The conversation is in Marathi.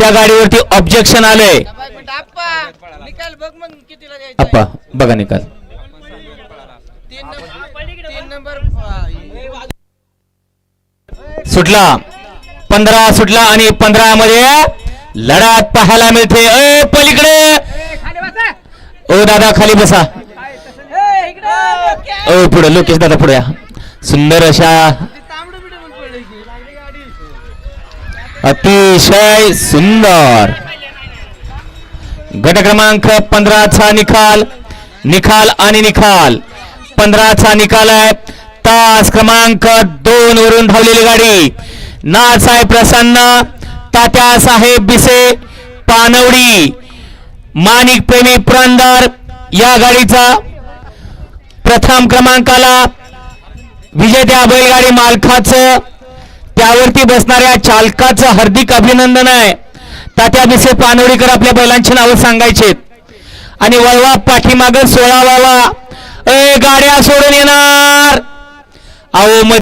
त्या गाडीवरती ऑब्जेक्शन आलंय. आप्पा बघा निकाल. 3 नंबर सुटला 15 सुटला आणि 15 मध्ये लढत पाहायला मिळते. पलीकडे ओ दादा खाली बसा. ओ पुढे लोकेश दादा पुढे या. सुंदर अशा अतिशय सुंदर गट क्रमांक 15चा निकाल. निकाल आणि निकाल 15चा निकाल आहे. तास क्रमांक 2 वरून धावलेली गाडी नाथसाहेब प्रसन्न तात्या साहेब बिसे पानवडी माणिक प्रेमी पुरंदर या गाडीचा प्रथम क्रमांकाला विजेत्या बैलगाडी मालकाचं त्यावरती बसणाऱ्या चालकाचं हार्दिक अभिनंदन आहे. तात्या बिसे पानवडीकर आपल्या बैलांची नावं सांगायचे आणि वळवा पाठीमाग 16 गाड्या सोडून येणार. अहो